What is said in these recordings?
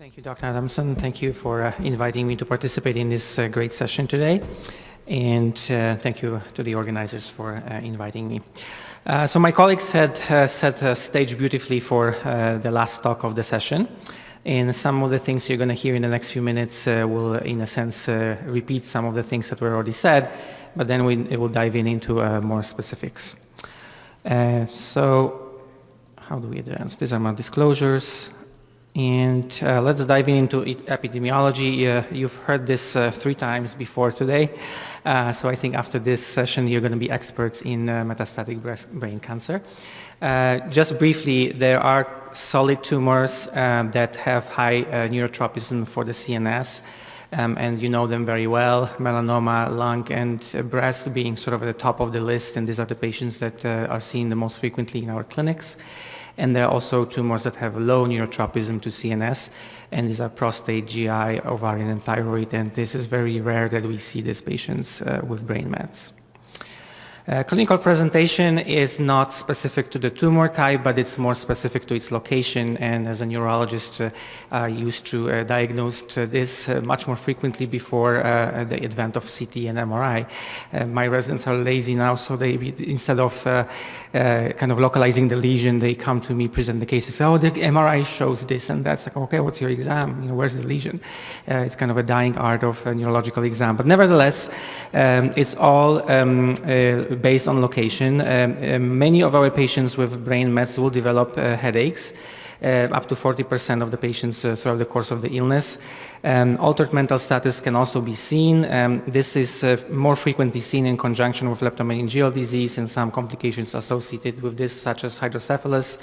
Thank you, Dr. Adamson. Thank you for inviting me to participate in this great session today. And thank you to the organizers for inviting me. So my colleagues had set the stage beautifully for the last talk of the session. And some of the things you're going to hear in the next few minutes will, in a sense, repeat some of the things that were already said, but then we will dive into more specifics. So how do we advance? These are my disclosures. And let's dive into epidemiology. You've heard this 3 times before today. So I think after this session, you're going to be experts in metastatic brain cancer. Just briefly, there are solid tumors that have high neurotropism for the CNS. And you know them very well, melanoma, lung, and breast being sort of at the top of the list. And these are the patients that are seen the most frequently in our clinics. And there are also tumors that have low neurotropism to CNS, and these are prostate, GI, ovarian, and thyroid, and this is very rare that we see these patients with brain mets. Clinical presentation is not specific to the tumor type, but it's more specific to its location. And as a neurologist, I used to diagnose this much more frequently before the advent of CT and MRI. My residents are lazy now, so they, instead of kind of localizing the lesion, they come to me, present the case, and say, oh, the MRI shows this and that's. Like, okay, what's your exam? You know, where's the lesion? It's kind of a dying art of a neurological exam. But nevertheless, it's all based on location. Many of our patients with brain mets will develop headaches, up to 40% of the patients throughout the course of the illness. Altered mental status can also be seen. This is more frequently seen in conjunction with leptomeningeal disease and some complications associated with this, such as hydrocephalus.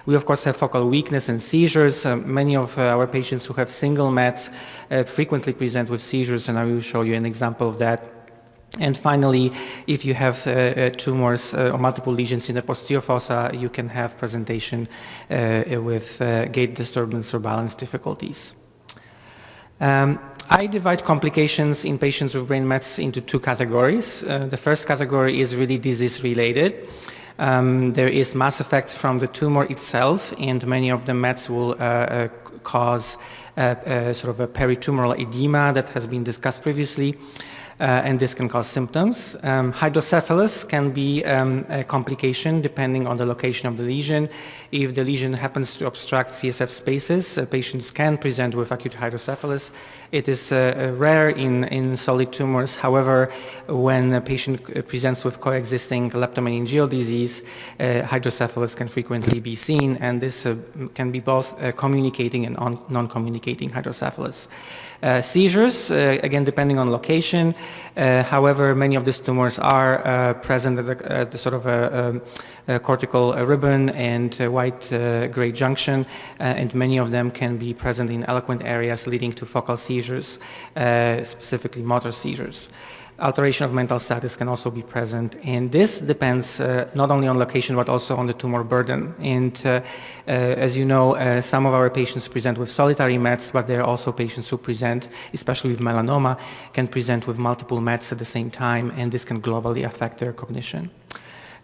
We, of course, have focal weakness and seizures. Many of our patients who have single mets frequently present with seizures, and I will show you an example of that. And finally, if you have tumors or multiple lesions in the posterior fossa, you can have presentation with gait disturbance or balance difficulties. I divide complications in patients with brain mets into 2 categories. The first category is really disease-related. There is mass effect from the tumor itself, and many of the mets will cause sort of a peritumoral edema that has been discussed previously. And this can cause symptoms. Hydrocephalus can be a complication depending on the location of the lesion. If the lesion happens to obstruct CSF spaces, patients can present with acute hydrocephalus. It is rare in solid tumors. However, when a patient presents with coexisting leptomeningeal disease, hydrocephalus can frequently be seen, and this can be both communicating and non-communicating hydrocephalus. Seizures, again, depending on location. However, many of these tumors are present at the sort of a cortical ribbon and white-gray junction, and many of them can be present in eloquent areas leading to focal seizures, specifically motor seizures. Alteration of mental status can also be present, and this depends not only on location but also on the tumor burden. And as you know, some of our patients present with solitary mets, but there are also patients who present, especially with melanoma, can present with multiple mets at the same time, and this can globally affect their cognition.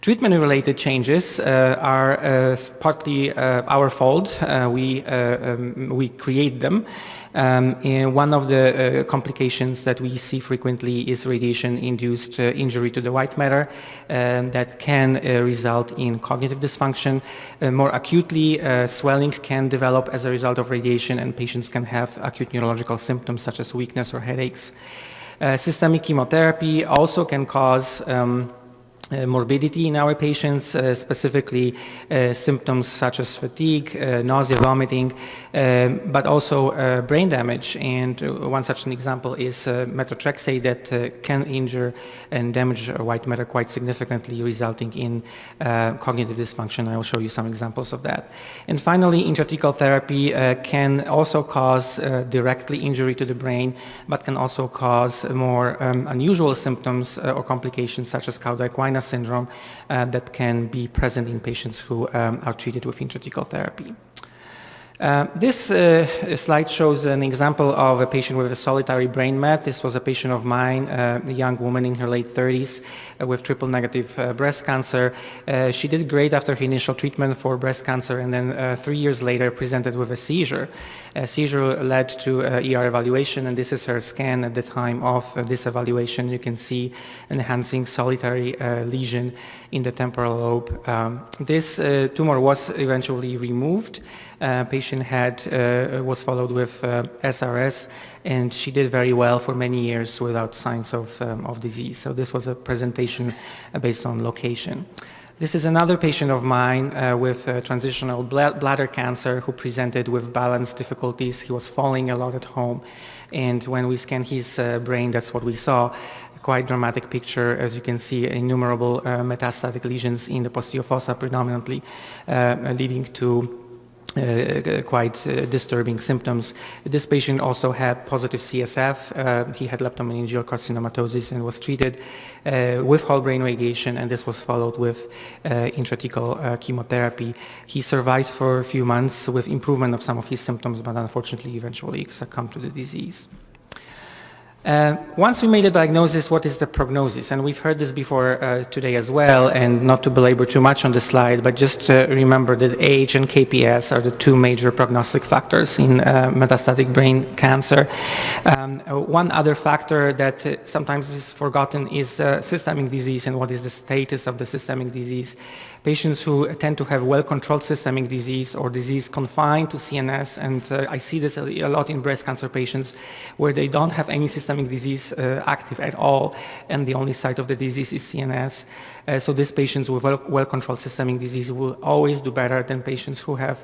Treatment-related changes are partly our fault. We create them. And one of the complications that we see frequently is radiation-induced injury to the white matter that can result in cognitive dysfunction. More acutely, swelling can develop as a result of radiation, and patients can have acute neurological symptoms such as weakness or headaches. Systemic chemotherapy also can cause morbidity in our patients, specifically symptoms such as fatigue, nausea, vomiting, but also brain damage. And one such an example is methotrexate that can injure and damage white matter quite significantly, resulting in cognitive dysfunction. I will show you some examples of that. And finally, intrathecal therapy can also cause directly injury to the brain, but can also cause more unusual symptoms or complications such as Cauda-Equina syndrome that can be present in patients who are treated with intrathecal therapy. This slide shows an example of a patient with a solitary brain met. This was a patient of mine, a young woman in her late 30s with triple negative breast cancer. She did great after her initial treatment for breast cancer, and then 3 years later presented with a seizure. A seizure led to ER evaluation, and this is her scan at the time of this evaluation. You can see an enhancing solitary lesion in the temporal lobe. This tumor was eventually removed. Patient was followed with SRS, and she did very well for many years without signs of disease. So this was a presentation based on location. This is another patient of mine with transitional bladder cancer who presented with balance difficulties. He was falling a lot at home, and when we scanned his brain, that's what we saw. Quite dramatic picture, as you can see, innumerable metastatic lesions in the posterior fossa predominantly, leading to quite disturbing symptoms. This patient also had positive CSF. He had leptomeningeal carcinomatosis and was treated with whole brain radiation, and this was followed with intrathecal chemotherapy. He survived for a few months with improvement of some of his symptoms, but unfortunately eventually succumbed to the disease. Once we made a diagnosis, what is the prognosis? And we've heard this before today as well, and not to belabor too much on the slide, but just remember that age and KPS are the two major prognostic factors in metastatic brain cancer. One other factor that sometimes is forgotten is systemic disease, and what is the status of the systemic disease. Patients who tend to have well-controlled systemic disease or disease confined to CNS, and I see this a lot in breast cancer patients where they don't have any systemic disease active at all, and the only site of the disease is CNS. So these patients with well-controlled systemic disease will always do better than patients who have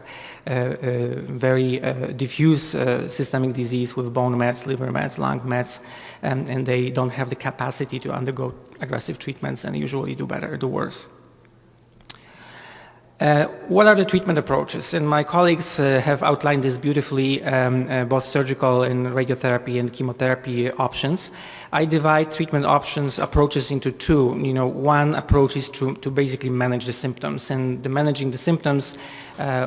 very diffuse systemic disease with bone mets, liver mets, lung mets, and they don't have the capacity to undergo aggressive treatments and usually do better, do worse. What are the treatment approaches? And my colleagues have outlined this beautifully, both surgical and radiotherapy and chemotherapy options. I divide treatment approaches into two. One approach is to basically manage the symptoms, and managing the symptoms,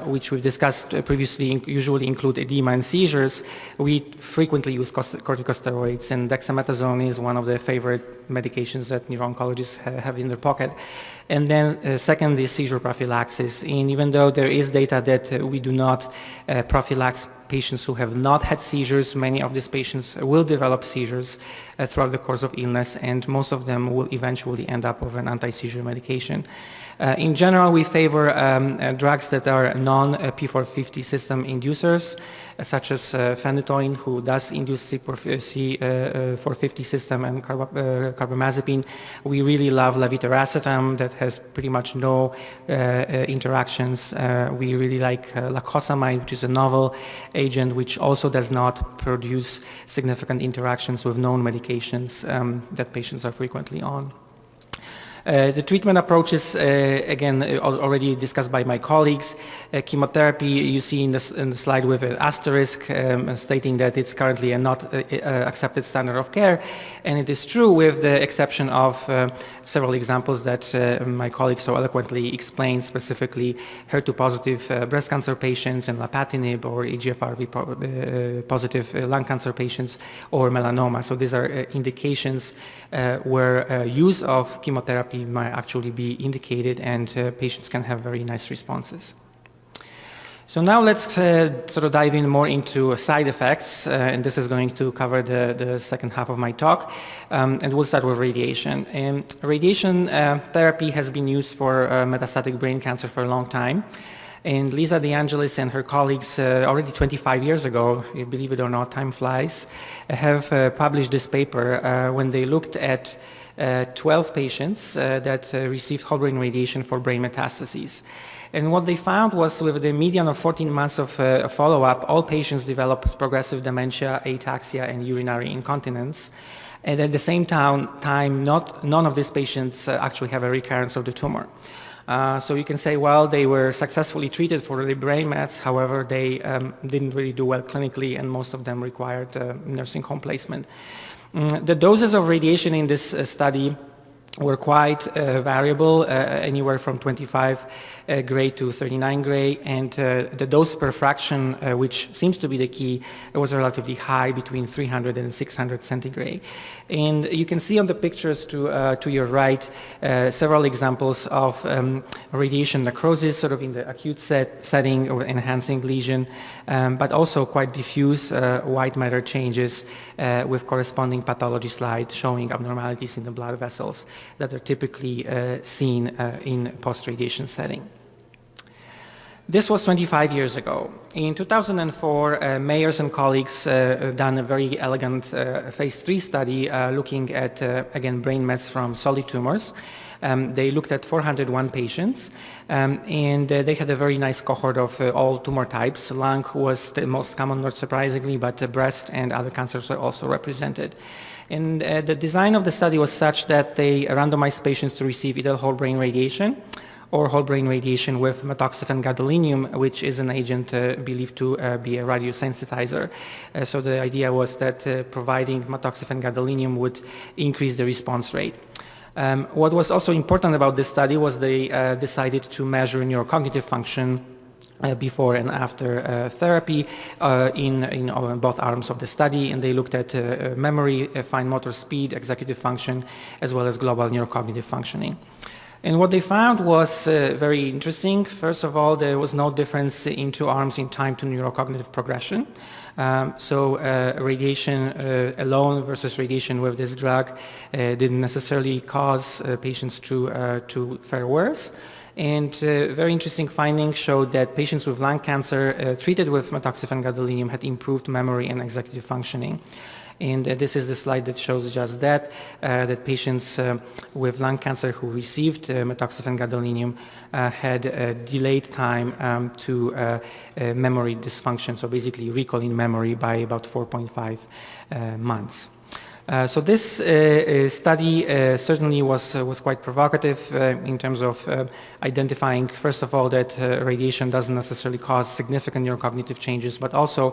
which we've discussed previously, usually include edema and seizures. We frequently use corticosteroids, and dexamethasone is one of the favorite medications that neuro-oncologists have in their pocket. And then second is seizure prophylaxis. And even though there is data that we do not prophylax patients who have not had seizures, many of these patients will develop seizures throughout the course of illness, and most of them will eventually end up with an anti-seizure medication. In general, we favor drugs that are non-P450 system inducers, such as phenytoin, who does induce C450 system, and carbamazepine. We really love levetiracetam, that has pretty much no interactions. We really like lacosamide, which is a novel agent which also does not produce significant interactions with known medications that patients are frequently on. The treatment approaches, again, already discussed by my colleagues. Chemotherapy, you see in the slide with an asterisk stating that it's currently a not accepted standard of care, and it is true with the exception of several examples that my colleagues so eloquently explained, specifically HER2-positive breast cancer patients and lapatinib, or EGFR positive lung cancer patients, or melanoma. So these are indications where use of chemotherapy might actually be indicated, and patients can have very nice responses. So now let's sort of dive in more into side effects, and this is going to cover the second half of my talk, and we'll start with radiation. And radiation therapy has been used for metastatic brain cancer for a long time. And Lisa DeAngelis and her colleagues already 25 years ago, believe it or not, time flies, have published this paper when they looked at 12 patients that received whole brain radiation for brain metastases. And what they found was, with the median of 14 months of follow-up, all patients developed progressive dementia, ataxia, and urinary incontinence. And at the same time, none of these patients actually have a recurrence of the tumor. So you can say, well, they were successfully treated for the brain mets, however, they didn't really do well clinically, and most of them required nursing home placement. The doses of radiation in this study were quite variable, anywhere from 25 gray to 39 gray, and the dose per fraction, which seems to be the key, was relatively high, between 300 and 600 centigrade. And you can see on the pictures to your right several examples of radiation necrosis, sort of in the acute setting or enhancing lesion, but also quite diffuse white matter changes with corresponding pathology slide showing abnormalities in the blood vessels that are typically seen in post-radiation setting. This was 25 years ago. In 2004, Mayers and colleagues done a very elegant phase 3 study looking at, again, brain mets from solid tumors. They looked at 401 patients, and they had a very nice cohort of all tumor types. Lung was the most common, not surprisingly, but breast and other cancers are also represented. And the design of the study was such that they randomized patients to receive either whole brain radiation or whole brain radiation with methoxyfan gadolinium, which is an agent believed to be a radiosensitizer. So the idea was that providing methoxyfan gadolinium would increase the response rate. What was also important about this study was they decided to measure neurocognitive function before and after therapy in both arms of the study, and they looked at memory, fine motor speed, executive function, as well as global neurocognitive functioning. And what they found was very interesting. First of all, there was no difference in two arms in time to neurocognitive progression. So radiation alone versus radiation with this drug didn't necessarily cause patients to fare worse. And very interesting findings showed that patients with lung cancer treated with methoxyfan gadolinium had improved memory and executive functioning. And this is the slide that shows just that, that patients with lung cancer who received methoxyfan gadolinium had a delayed time to memory dysfunction, so basically recalling memory by about 4.5 months. So this study certainly was quite provocative in terms of identifying, first of all, that radiation doesn't necessarily cause significant neurocognitive changes, but also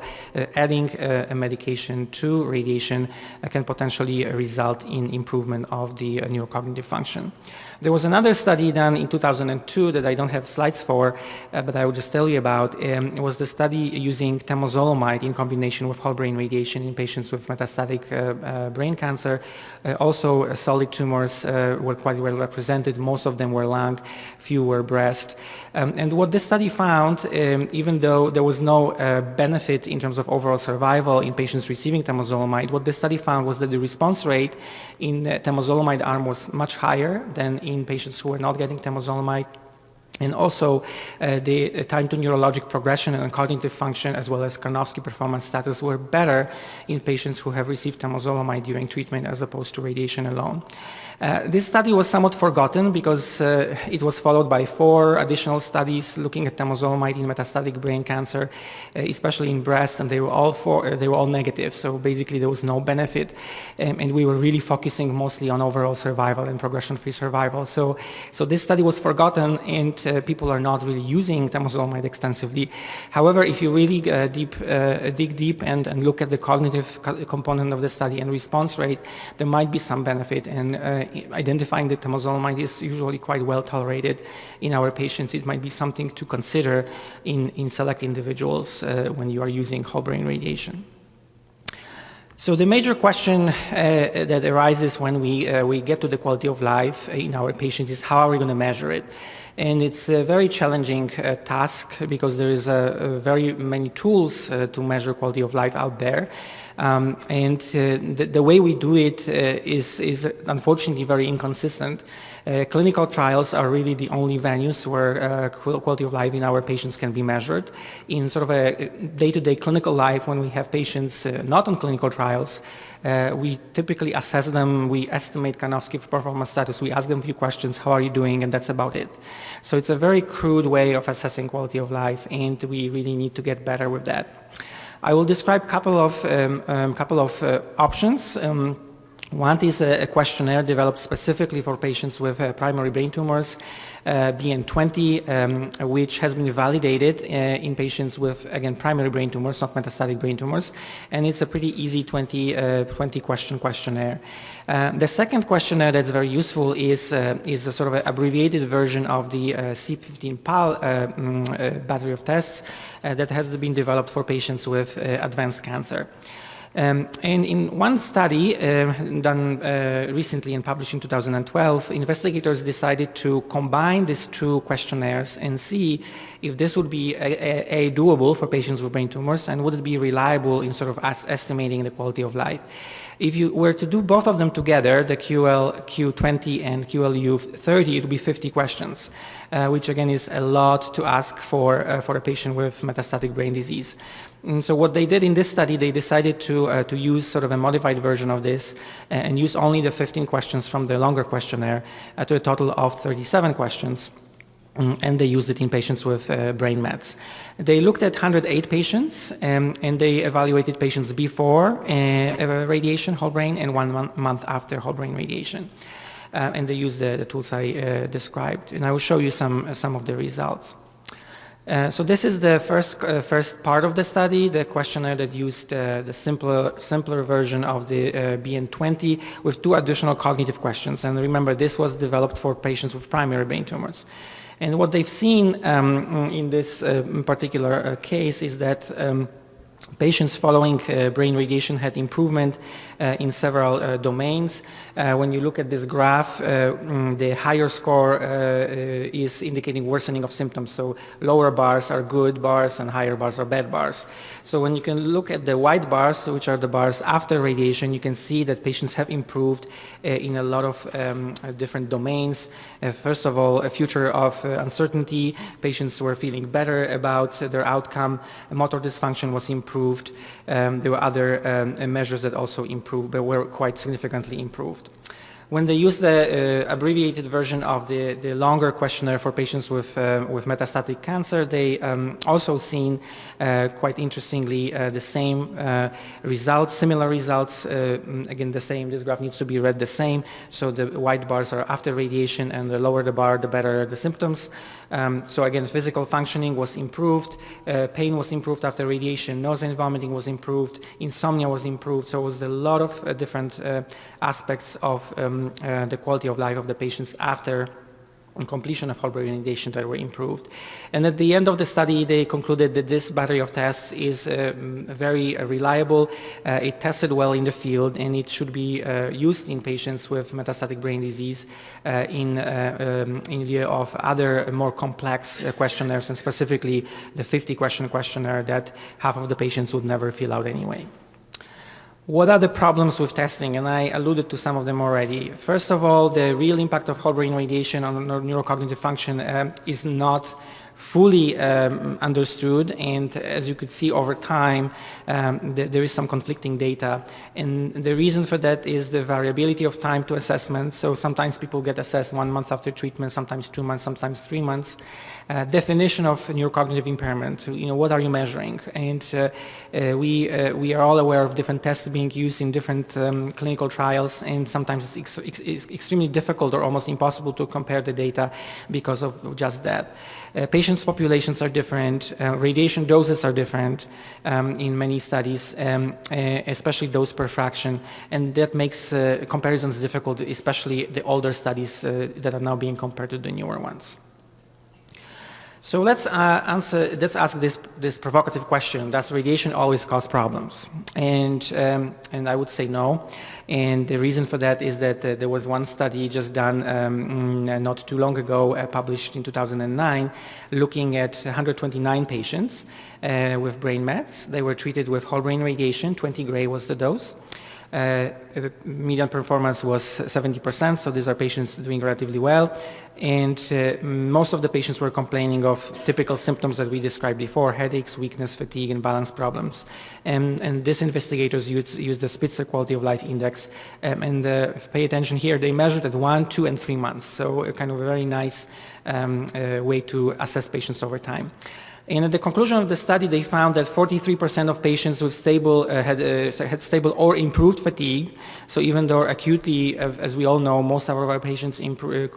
adding a medication to radiation can potentially result in improvement of the neurocognitive function. There was another study done in 2002 that I don't have slides for, but I will just tell you about. It was the study using temozolomide in combination with whole brain radiation in patients with metastatic brain cancer. Also, solid tumors were quite well represented. Most of them were lung, few were breast. And what this study found, even though there was no benefit in terms of overall survival in patients receiving temozolomide, what this study found was that the response rate in the temozolomide arm was much higher than in patients who were not getting temozolomide. And also the time to neurologic progression and cognitive function, as well as Karnofsky performance status, were better in patients who have received temozolomide during treatment as opposed to radiation alone. This study was somewhat forgotten because it was followed by 4 additional studies looking at temozolomide in metastatic brain cancer, especially in breast, and they were all negative. So basically there was no benefit, and we were really focusing mostly on overall survival and progression-free survival. So this study was forgotten, and people are not really using temozolomide extensively. However, if you really dig deep and look at the cognitive component of the study and response rate, there might be some benefit, and identifying that temozolomide is usually quite well tolerated in our patients. It might be something to consider in select individuals when you are using whole brain radiation. So the major question that arises when we get to the quality of life in our patients is how are we going to measure it? And it's a very challenging task because there is very many tools to measure quality of life out there. And the way we do it is unfortunately very inconsistent. Clinical trials are really the only venues where quality of life in our patients can be measured. In sort of a day-to-day clinical life, when we have patients not on clinical trials, we typically assess them, we estimate Karnofsky performance status, we ask them a few questions, how are you doing, and that's about it. So it's a very crude way of assessing quality of life, and we really need to get better with that. I will describe a couple of options. One is a questionnaire developed specifically for patients with primary brain tumors, BN20, which has been validated in patients with, again, primary brain tumors, not metastatic brain tumors, and it's a pretty easy 20-question questionnaire. The second questionnaire that's very useful is a sort of an abbreviated version of the C15-PAL battery of tests that has been developed for patients with advanced cancer. And in one study done recently and published in 2012, investigators decided to combine these two questionnaires and see if this would be doable for patients with brain tumors, and would it be reliable in sort of estimating the quality of life. If you were to do both of them together, the QLQ20 and QLU30, it would be 50 questions, which again is a lot to ask for a patient with metastatic brain disease. And so what they did in this study, they decided to use sort of a modified version of this and use only the 15 questions from the longer questionnaire to a total of 37 questions. And they used it in patients with brain mets. They looked at 108 patients and they evaluated patients before radiation, whole brain, and 1 month after whole brain radiation. And they used the tools I described. And I will show you some of the results. So this is the first part of the study, the questionnaire that used the simpler version of the BN20 with 2 additional cognitive questions. And remember, this was developed for patients with primary brain tumors. And what they've seen in this particular case is that patients following brain radiation had improvement in several domains. When you look at this graph, the higher score is indicating worsening of symptoms. So lower bars are good bars and higher bars are bad bars. So when you can look at the white bars, which are the bars after radiation, you can see that patients have improved in a lot of different domains. First of all, a future of uncertainty. Patients were feeling better about their outcome. Motor dysfunction was improved. There were other measures that also improved, but were quite significantly improved. When they used the abbreviated version of the longer questionnaire for patients with metastatic cancer, they also seen, quite interestingly, the same results, similar results. Again, the same, this graph needs to be read the same. So the white bars are after radiation, and the lower the bar, the better the symptoms. So again, physical functioning was improved, pain was improved after radiation, nausea and vomiting was improved, insomnia was improved. So it was a lot of different aspects of the quality of life of the patients after completion of whole brain radiation that were improved. And at the end of the study, they concluded that this battery of tests is very reliable. It tested well in the field, and it should be used in patients with metastatic brain disease in lieu of other more complex questionnaires, and specifically the 50-question questionnaire that half of the patients would never fill out anyway. What are the problems with testing? And I alluded to some of them already. First of all, the real impact of whole brain radiation on neurocognitive function is not fully understood, and as you could see over time, there is some conflicting data. And the reason for that is the variability of time to assessment. So sometimes people get assessed 1 month after treatment, sometimes 2 months, sometimes 3 months. Definition of neurocognitive impairment, what are you measuring? And we are all aware of different tests being used in different clinical trials, and sometimes it's extremely difficult or almost impossible to compare the data because of just that. Patients' populations are different, radiation doses are different in many studies, especially dose per fraction, and that makes comparisons difficult, especially the older studies that are now being compared to the newer ones. So let's ask this provocative question: does radiation always cause problems? And I would say no. And the reason for that is that there was one study just done not too long ago, published in 2009, looking at 129 patients with brain mets. They were treated with whole brain radiation. 20 gray was the dose. Median performance was 70%, so these are patients doing relatively well. And most of the patients were complaining of typical symptoms that we described before: headaches, weakness, fatigue, and balance problems. And these investigators used the Spitzer Quality of Life Index. And pay attention here, they measured at 1, 2, and 3 months. So kind of a very nice way to assess patients over time. And at the conclusion of the study, they found that 43% of patients with stable had stable or improved fatigue. So even though acutely, as we all know, most of our patients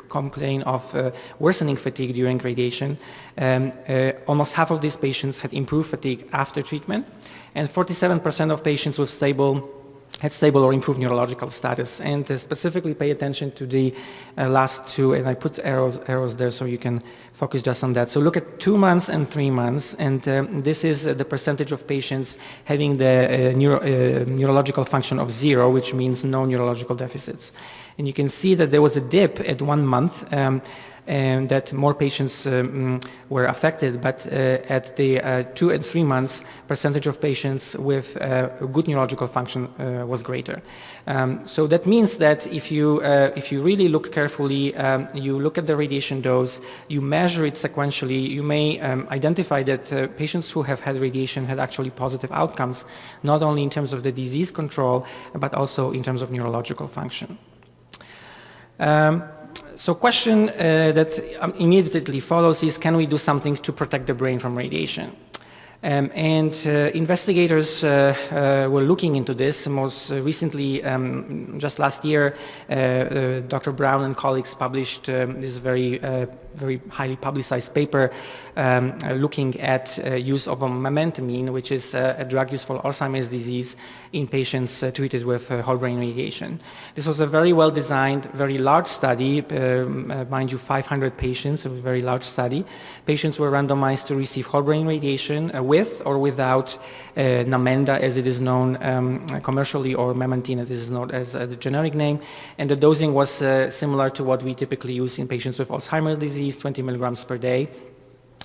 complain of worsening fatigue during radiation, almost half of these patients had improved fatigue after treatment, and 47% of patients with had stable or improved neurological status. And specifically pay attention to the last two, and I put arrows there so you can focus just on that. So look at 2 months and 3 months, and this is the percentage of patients having the neurological function of 0, which means no neurological deficits. And you can see that there was a dip at 1 month, and that more patients were affected, but at the 2 and 3 months, percentage of patients with good neurological function was greater. So that means that if you really look carefully, you look at the radiation dose, you measure it sequentially, you may identify that patients who have had radiation had actually positive outcomes, not only in terms of the disease control, but also in terms of neurological function. So question that immediately follows is, can we do something to protect the brain from radiation? Investigators were looking into this. Most recently, just last year, Dr. Brown and colleagues published this very highly publicized paper looking at use of mementamine, which is a drug used for Alzheimer's disease in patients treated with whole brain radiation. This was a very well designed, very large study, mind you, 500 patients, a very large study. Patients were randomized to receive whole brain radiation with or without Namenda, as it is known commercially, or memantine, as it is known as the generic name. And the dosing was similar to what we typically use in patients with Alzheimer's disease, 20 milligrams per day.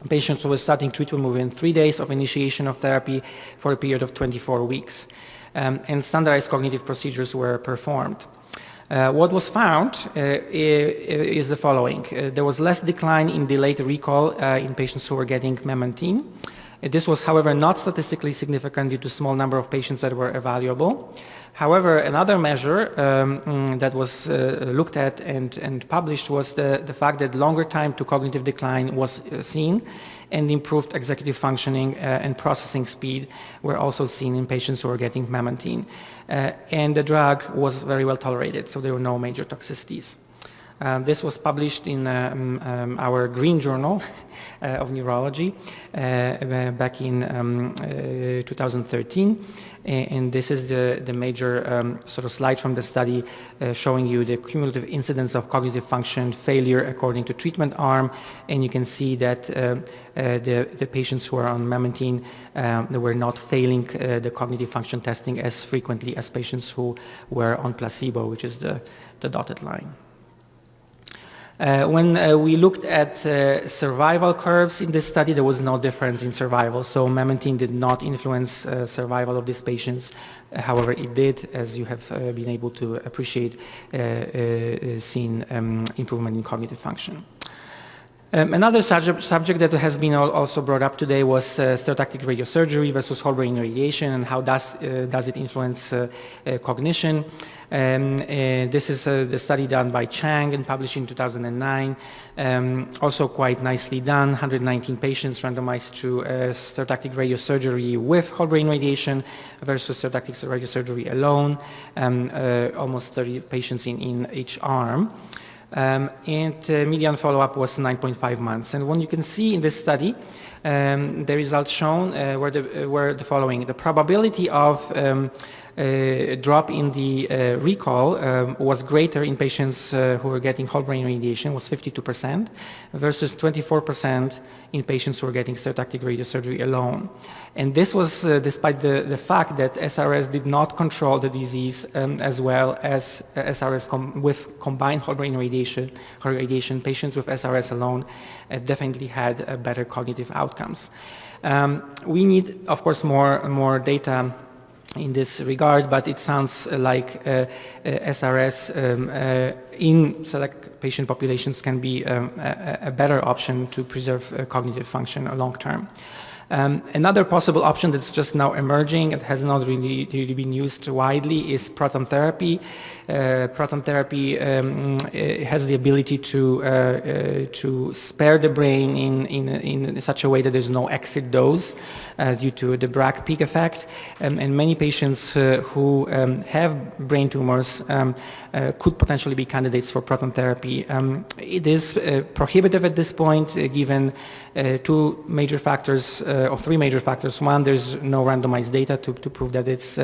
Patients were starting treatment within 3 days of initiation of therapy for a period of 24 weeks. And standardized cognitive procedures were performed. What was found is the following. There was less decline in delayed recall in patients who were getting memantine. This was, however, not statistically significant due to small number of patients that were evaluable. However, another measure that was looked at and published was the fact that longer time to cognitive decline was seen, and improved executive functioning and processing speed were also seen in patients who were getting memantine. And the drug was very well tolerated, so there were no major toxicities. This was published in our Green Journal of Neurology back in 2013. And this is the major sort of slide from the study showing you the cumulative incidence of cognitive function failure according to treatment arm. And you can see that the patients who are on memantine, they were not failing the cognitive function testing as frequently as patients who were on placebo, which is the dotted line. When we looked at survival curves in this study, there was no difference in survival. So memantine did not influence survival of these patients. However, it did, as you have been able to appreciate, seen improvement in cognitive function. Another subject that has been also brought up today was stereotactic radiosurgery versus whole brain radiation, and how does it influence cognition. This is the study done by Chang and published in 2009. Also quite nicely done, 119 patients randomized to stereotactic radiosurgery with whole brain radiation versus stereotactic radiosurgery alone, almost 30 patients in each arm. And median follow-up was 9.5 months. And what you can see in this study, the results shown were the following. The probability of drop in the recall was greater in patients who were getting whole brain radiation, was 52%, versus 24% in patients who were getting stereotactic radiosurgery alone. And this was despite the fact that SRS did not control the disease as well as SRS with combined whole brain radiation. Patients with SRS alone definitely had better cognitive outcomes. We need, of course, more data in this regard, but it sounds like SRS in select patient populations can be a better option to preserve cognitive function long term. Another possible option that's just now emerging, it has not really been used widely, is proton therapy. Proton therapy has the ability to spare the brain in such a way that there's no exit dose due to the Bragg peak effect. And many patients who have brain tumors could potentially be candidates for proton therapy. It is prohibitive at this point, given two major factors, or three major factors. One, there's no randomized data to prove that it's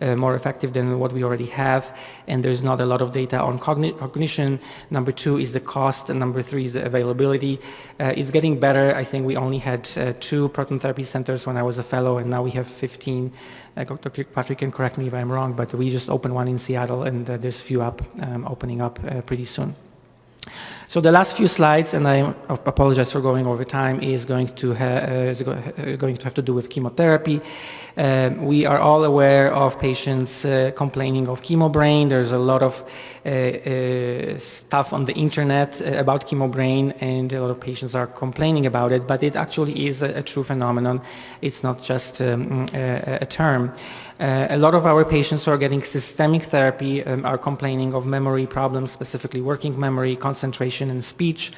more effective than what we already have, and there's not a lot of data on cognition. Number two is the cost, and number three is the availability. It's getting better. I think we only had 2 proton therapy centers when I was a fellow, and now we have 15. Dr. Patrick can correct me if I'm wrong, but we just opened one in Seattle, and there's a few opening up pretty soon. So the last few slides, and I apologize for going over time, is going to have to do with chemotherapy. We are all aware of patients complaining of chemobrain. There's a lot of stuff on the internet about chemobrain, and a lot of patients are complaining about it, but it actually is a true phenomenon. It's not just a term. A lot of our patients who are getting systemic therapy are complaining of memory problems, specifically working memory, concentration, and speech.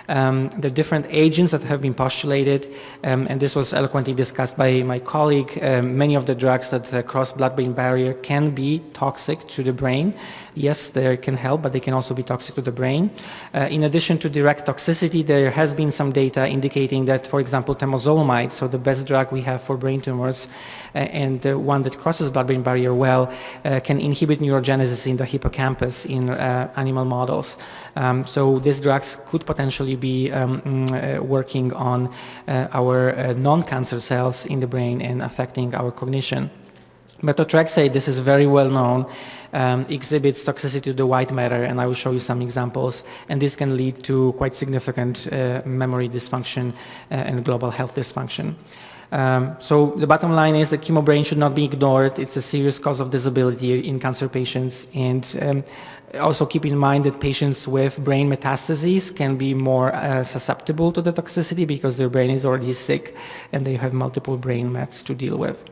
The different agents that have been postulated, and this was eloquently discussed by my colleague, many of the drugs that cross blood-brain barrier can be toxic to the brain. Yes, they can help, but they can also be toxic to the brain. In addition to direct toxicity, there has been some data indicating that, for example, temozolomide, so the best drug we have for brain tumors, and the one that crosses blood-brain barrier well, can inhibit neurogenesis in the hippocampus in animal models. So these drugs could potentially be working on our non-cancer cells in the brain and affecting our cognition. Methotrexate, this is very well known, exhibits toxicity to the white matter, and I will show you some examples, and this can lead to quite significant memory dysfunction and global health dysfunction. So the bottom line is that chemobrain should not be ignored. It's a serious cause of disability in cancer patients, and also keep in mind that patients with brain metastases can be more susceptible to the toxicity because their brain is already sick and they have multiple brain mets to deal with.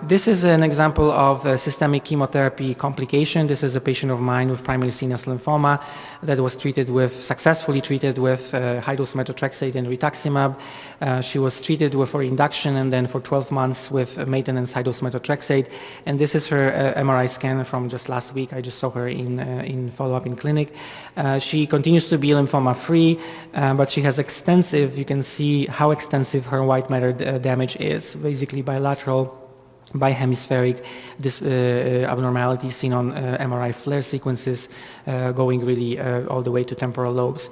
This is an example of a systemic chemotherapy complication. This is a patient of mine with primary CNS lymphoma that was successfully treated with high-dose methotrexate and rituximab. She was treated for induction and then for 12 months with maintenance high-dose methotrexate. And this is her MRI scan from just last week. I just saw her in follow-up in clinic. She continues to be lymphoma-free, but she has extensive, you can see how extensive her white matter damage is, basically bilateral, bihemispheric abnormalities seen on MRI flare sequences going really all the way to temporal lobes.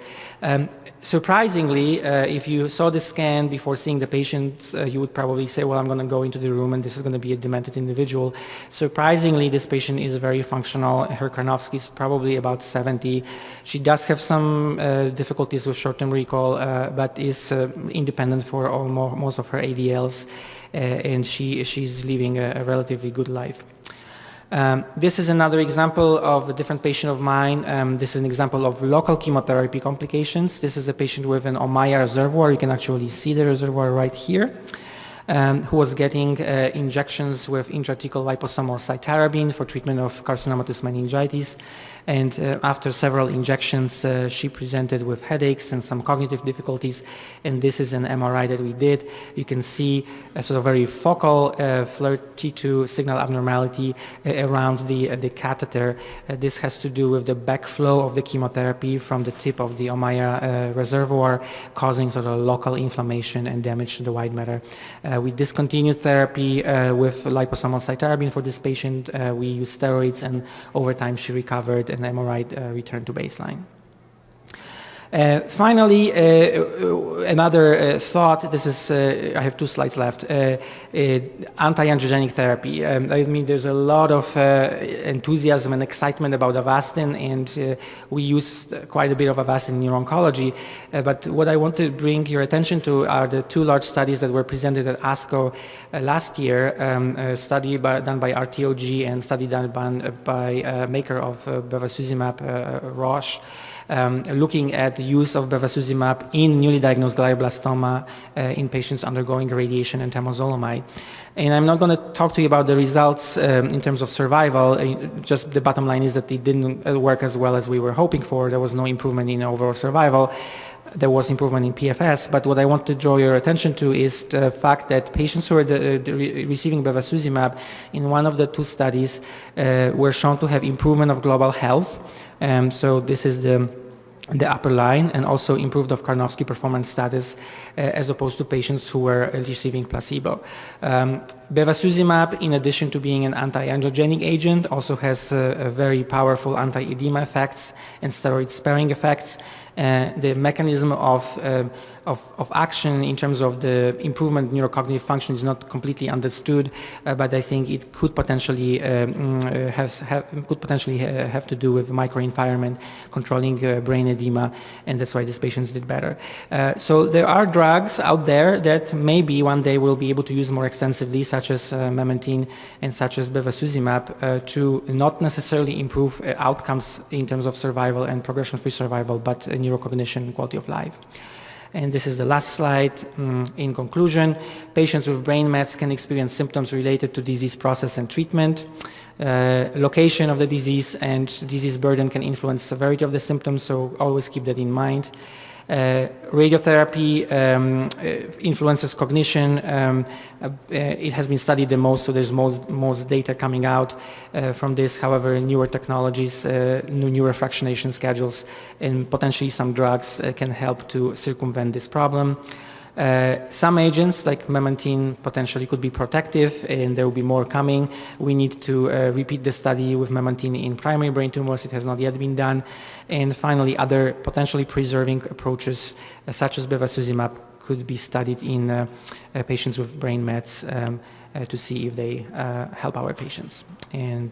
Surprisingly, if you saw the scan before seeing the patient, you would probably say, well, I'm going to go into the room and this is going to be a demented individual. Surprisingly, this patient is very functional. Her Karnofsky is probably about 70. She does have some difficulties with short-term recall, but is independent for most of her ADLs. And she's living a relatively good life. This is another example of a different patient of mine. This is an example of local chemotherapy complications. This is a patient with an Ommaya reservoir. You can actually see the reservoir right here. Who was getting injections with intrathecal liposomal cytarabine for treatment of carcinomatous meningitis. And after several injections, she presented with headaches and some cognitive difficulties. And this is an MRI that we did. You can see a sort of very focal FLIR-T2 signal abnormality around the catheter. This has to do with the backflow of the chemotherapy from the tip of the Ommaya reservoir, causing sort of local inflammation and damage to the white matter. We discontinued therapy with liposomal cytarabine for this patient. We used steroids, and over time she recovered and MRI returned to baseline. Finally, another thought, this is, I have 2 slides left, anti-androgenic therapy. I mean, there's a lot of enthusiasm and excitement about Avastin, and we use quite a bit of Avastin in neuro-oncology, but what I want to bring your attention to are the 2 large studies that were presented at ASCO last year, a study done by RTOG and study done by maker of bevacizumab, Roche. looking at the use of bevacizumab in newly diagnosed glioblastoma in patients undergoing radiation and temozolomide. And I'm not going to talk to you about the results in terms of survival. Just the bottom line is that it didn't work as well as we were hoping for. There was no improvement in overall survival. There was improvement in PFS, but what I want to draw your attention to is the fact that patients who are receiving bevacizumab in one of the two studies were shown to have improvement of global health. So this is the upper line, and also improved of Karnofsky performance status as opposed to patients who were receiving placebo. Bevacizumab, in addition to being an anti-angiogenic agent, also has a very powerful anti-edema effects and steroid-sparing effects. The mechanism of action in terms of the improvement in neurocognitive function is not completely understood, but I think it could potentially have to do with microenvironment controlling brain edema, and that's why these patients did better. So there are drugs out there that maybe one day we'll be able to use more extensively, such as memantine and such as bevacizumab, to not necessarily improve outcomes in terms of survival and progression-free survival, but neurocognition and quality of life. And this is the last slide. In conclusion, patients with brain mets can experience symptoms related to disease process and treatment. Location of the disease and disease burden can influence severity of the symptoms, so always keep that in mind. Radiotherapy influences cognition. It has been studied the most, so there's most data coming out from this. However, newer technologies, new neurofractionation schedules, and potentially some drugs can help to circumvent this problem. Some agents like memantine potentially could be protective, and there will be more coming. We need to repeat the study with memantine in primary brain tumors. It has not yet been done. And finally, other potentially preserving approaches such as bevacizumab could be studied in patients with brain mets to see if they help our patients. And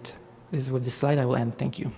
with this slide I will end. Thank you.